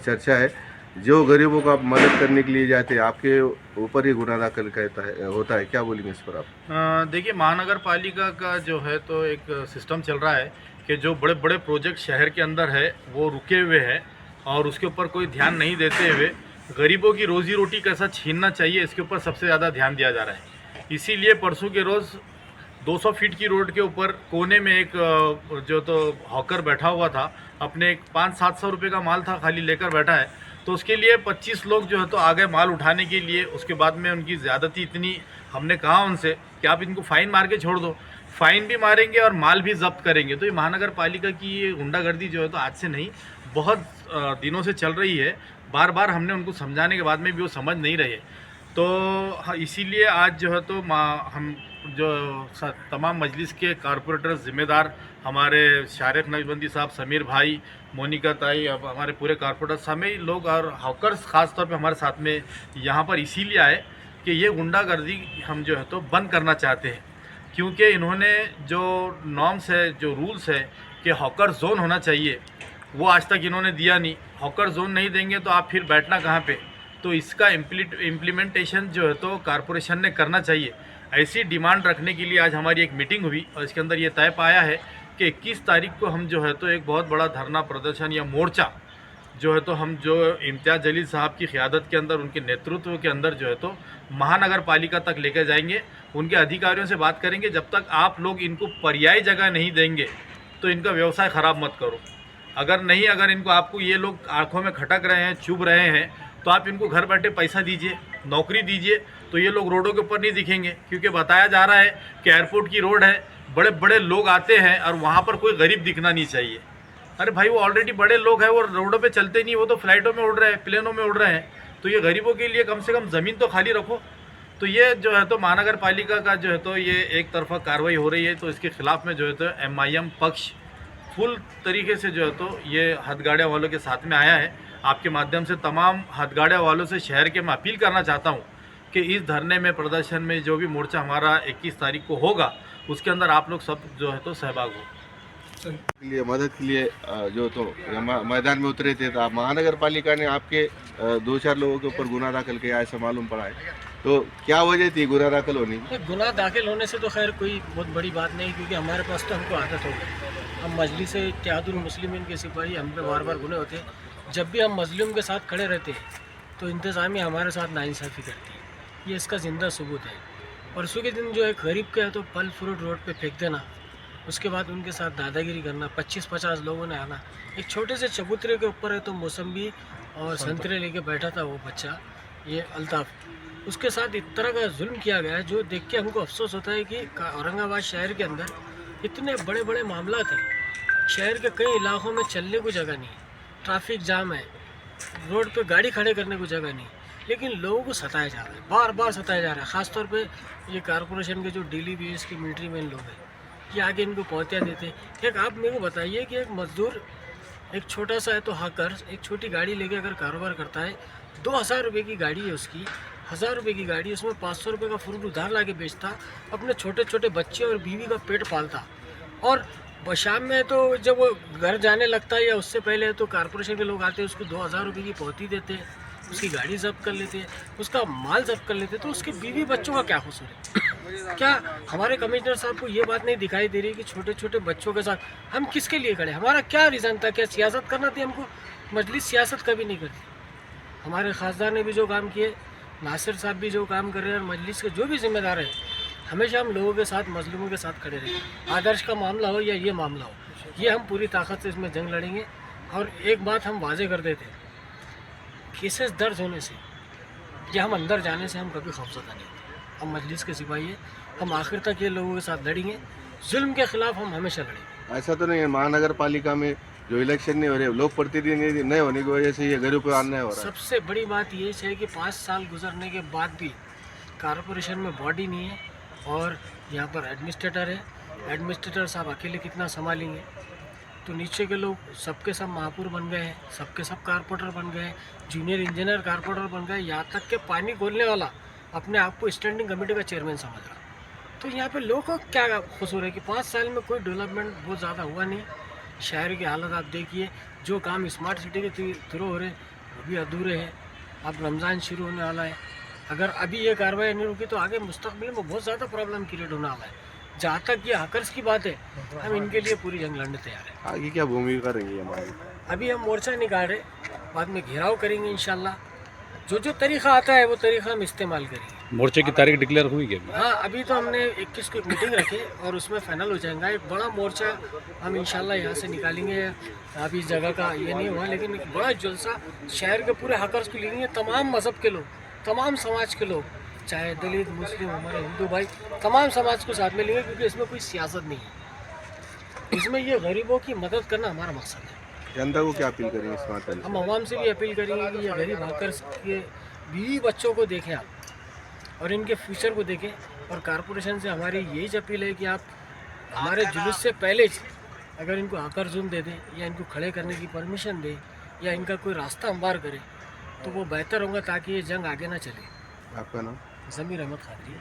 चर्चा है, जो गरीबों का मदद करने के लिए जाते हैं आपके ऊपर ही गुनाह दाखिल कहता है होता है, क्या बोलेंगे इस पर आप? देखिए, महानगर पालिका का जो है तो एक सिस्टम चल रहा है कि जो बड़े बड़े प्रोजेक्ट शहर के अंदर है वो रुके हुए हैं और उसके ऊपर कोई ध्यान नहीं देते हुए गरीबों की रोजी रोटी कैसा छीनना चाहिए इसके ऊपर सबसे ज़्यादा ध्यान दिया जा रहा है। इसीलिए परसों के रोज़ 200 फीट की रोड के ऊपर कोने में एक जो तो हॉकर बैठा हुआ था, अपने एक 500-700 रुपये का माल था खाली लेकर बैठा है। तो उसके लिए 25 लोग जो है तो आ गए माल उठाने के लिए। उसके बाद में उनकी ज़्यादती इतनी, हमने कहा उनसे कि आप इनको फ़ाइन मार के छोड़ दो। फ़ाइन भी मारेंगे और माल भी जब्त करेंगे। तो ये महानगर पालिका की ये गुंडागर्दी जो है तो आज से नहीं, बहुत दिनों से चल रही है। बार बार हमने उनको समझाने के बाद में भी वो समझ नहीं रहे। तो हाँ, इसीलिए आज जो है तो हम जो तमाम मजलिस के कारपोरेटर ज़िम्मेदार, हमारे शारिक नक्शबंदी साहब, समीर भाई, मोनिका ताई, अब हमारे पूरे कारपोरेटर सभी लोग और हॉकर्स ख़ास तौर पे हमारे साथ में यहाँ पर इसीलिए आए कि ये गुंडागर्दी हम जो है तो बंद करना चाहते हैं। क्योंकि इन्होंने जो नॉर्म्स है, जो रूल्स है कि हॉकर जोन होना चाहिए, वो आज तक इन्होंने दिया नहीं। हॉकर जोन नहीं देंगे तो आप फिर बैठना कहाँ पे? तो इसका इम्प्लीमेंटेशन जो है तो कारपोरेशन ने करना चाहिए। ऐसी डिमांड रखने के लिए आज हमारी एक मीटिंग हुई और इसके अंदर ये तय पाया है कि 21 तारीख को हम जो है तो एक बहुत बड़ा धरना प्रदर्शन या मोर्चा जो है तो हम जो इम्तियाज़ जलील साहब की क़ियादत के अंदर, उनके नेतृत्व के अंदर जो है तो महानगर पालिका तक लेकर जाएंगे। उनके अधिकारियों से बात करेंगे, जब तक आप लोग इनको पर्यायी जगह नहीं देंगे तो इनका व्यवसाय ख़राब मत करो। अगर इनको आपको ये लोग आँखों में खटक रहे हैं, चुभ रहे हैं, तो आप इनको घर बैठे पैसा दीजिए, नौकरी दीजिए, तो ये लोग रोडों के ऊपर नहीं दिखेंगे। क्योंकि बताया जा रहा है कि एयरपोर्ट की रोड है, बड़े बड़े लोग आते हैं और वहाँ पर कोई गरीब दिखना नहीं चाहिए। अरे भाई, वो ऑलरेडी बड़े लोग हैं, वो रोडों पे चलते नहीं, वो तो फ्लाइटों में उड़ रहे हैं, प्लेनों में उड़ रहे हैं। तो ये गरीबों के लिए कम से कम ज़मीन तो खाली रखो। तो ये जो है तो महानगर पालिका का जो है तो ये एक तरफा कार्रवाई हो रही है। तो इसके खिलाफ में जो है तो MIM पक्ष फुल तरीके से जो है तो ये हथगाड़िया वालों के साथ में आया है। आपके माध्यम से तमाम हथगाड़िया वालों से शहर के मैं अपील करना चाहता हूँ कि इस धरने में, प्रदर्शन में, जो भी मोर्चा हमारा 21 तारीख को होगा, उसके अंदर आप लोग सब जो है तो सहभाग हो। के लिए मदद के लिए जो तो मैदान में उतरे थे, तो आप महानगर पालिका ने आपके 2-4 लोगों के ऊपर गुनाह दाखिल किया ऐसा मालूम पड़ा है, तो क्या वजह थी गुनाह दाखिल होने की? गुनाह दाखिल होने से तो खैर कोई बहुत बड़ी बात नहीं, क्योंकि हमारे पास तो हमको आदत हो गई। हम मजलिस इत्तेहादुल मुस्लिमीन के सिपाही, हम पे बार बार गुनाह होते हैं। जब भी हम मजलूम के साथ खड़े रहते हैं तो इंतज़ामिया हमारे साथ नाइंसाफ़ी करती है। ये इसका ज़िंदा सबूत है। परसों के दिन जो एक गरीब के है तो फल फ्रूट रोड पे फेंक देना, उसके बाद उनके साथ दादागिरी करना, 25-50 लोगों ने आना। एक छोटे से चबूतरे के ऊपर है तो मौसम्बी और संतरे लेके बैठा था वो बच्चा, ये अल्ताफ़, उसके साथ इस तरह का जुल्म किया गया है जो देख के हमको अफसोस होता है कि औरंगाबाद शहर के अंदर इतने बड़े बड़े मामला हैं। शहर के कई इलाकों में चलने को जगह नहीं, ट्रैफिक जाम है, रोड पे गाड़ी खड़े करने को जगह नहीं, लेकिन लोगों को सताया जा रहा है, बार बार सताया जा रहा है। ख़ासतौर पे ये कारपोरेशन के जो डेली बेस के मिलिट्री मैन लोग हैं, ये आगे इनको पहुँचा देते हैं। एक आप मेरे को बताइए कि एक मजदूर, एक छोटा सा है तो हाकर, एक छोटी गाड़ी लेके अगर कारोबार करता है, 2000 रुपये की गाड़ी है उसकी, 1000 रुपये की गाड़ी, उसमें 500 रुपये का फ्रूट उधार ला के बेचता, अपने छोटे छोटे बच्चे और बीवी का पेट पालता। और शाम में तो जब वो घर जाने लगता है या उससे पहले तो कारपोरेशन के लोग आते हैं, उसको 2000 रुपये की पौती देते हैं, उसकी गाड़ी जब्त कर लेते हैं, उसका माल जब्त कर लेते हैं। तो उसके बीवी बच्चों का क्या कसूर है? क्या हमारे कमिश्नर साहब को ये बात नहीं दिखाई दे रही कि छोटे छोटे बच्चों के साथ हम किसके लिए खड़े? हमारा क्या रीज़न था? क्या सियासत करना थी हमको? मजलिस सियासत कभी नहीं करती। हमारे खासदार ने भी जो काम किए, नासिर साहब भी जो काम कर रहे हैं, और मजलिस के जो भी जिम्मेदार हैं, हमेशा हम लोगों के साथ, मजलूमों के साथ खड़े रहेंगे। आदर्श का मामला हो या ये मामला हो, ये हम पूरी ताकत से इसमें जंग लड़ेंगे। और एक बात हम वाजे कर देते हैं, केसेस दर्ज होने से या हम अंदर जाने से हम कभी खौफज़दा नहीं होते। हम मजलिस के सिपाही हैं, हम आखिर तक ये लोगों के साथ लड़ेंगे। जुल्म के ख़िलाफ़ हम हमेशा लड़ेंगे। ऐसा तो नहीं है महानगर पालिका में जो इलेक्शन नहीं हो रहे, लोग प्रतिनिधि नहीं होने की वजह से ये गरीब पर अन्याय हो रहा है? सबसे बड़ी बात ये है कि 5 साल गुजरने के बाद भी कारपोरेशन में बॉडी नहीं है और यहाँ पर एडमिनिस्ट्रेटर है। एडमिनिस्ट्रेटर साहब अकेले कितना संभालेंगे? तो नीचे के लोग सबके सब महापुर बन गए हैं, सबके सब कारपोरेटर बन गए हैं, जूनियर इंजीनियर कारपोरेटर बन गए, यहाँ तक के पानी खोलने वाला अपने आप को स्टैंडिंग कमेटी का चेयरमैन समझ रहा। तो यहाँ पे लोगों का क्या कसूर है कि 5 साल में कोई डेवलपमेंट बहुत ज़्यादा हुआ नहीं। शहर की हालत आप देखिए, जो काम स्मार्ट सिटी के थ्रू हो रहे, वो भी अधूरे हैं। अब रमज़ान शुरू होने वाला है, अगर अभी ये कार्रवाई नहीं रुकी तो आगे मुस्तकबिल में बहुत ज़्यादा प्रॉब्लम क्रिएट होने वाला है। जहाँ तक ये हैकर्स की बात है, हम इनके लिए पूरी जंग लड़ने तैयार हैं। आगे क्या भूमिका रहेंगी हमारी? अभी हम मोर्चा निकाल रहे, बाद में घेराव करेंगे इंशाल्लाह। जो जो तरीक़ा आता है वो तरीक़ा हम इस्तेमाल करेंगे। मोर्चे की तारीख डिक्लेयर हुई क्या? हाँ, अभी तो हमने 21 को एक मीटिंग रखी और उसमें फाइनल हो जाएगा। एक बड़ा मोर्चा हम इंशाल्लाह यहाँ से निकालेंगे। अभी इस जगह का ये नहीं हुआ, लेकिन एक बड़ा जलसा शहर के पूरे हैकर्स को लेंगे, तमाम मज़हब के लोग, तमाम समाज के लोग, चाहे दलित, मुस्लिम, हमारे हिंदू भाई, तमाम समाज को साथ में लेंगे, क्योंकि इसमें कोई सियासत नहीं है। इसमें ये गरीबों की मदद करना हमारा मकसद है। जनता को क्या अपील करेंगे इस मामले में? हम आवाम से भी अपील करेंगे कि ये गरीब हैकर्स के बीवी बच्चों को देखें आप और इनके फ्यूचर को देखें। और कारपोरेशन से हमारी यही अपील है कि आप हमारे जुलूस से पहले अगर इनको हैकर जोन दे दें या इनको खड़े करने की परमिशन दें या इनका कोई रास्ता हमवार करें तो वो बेहतर होगा, ताकि ये जंग आगे ना चले। आपका नाम? ज़मीर अहमद खादरी।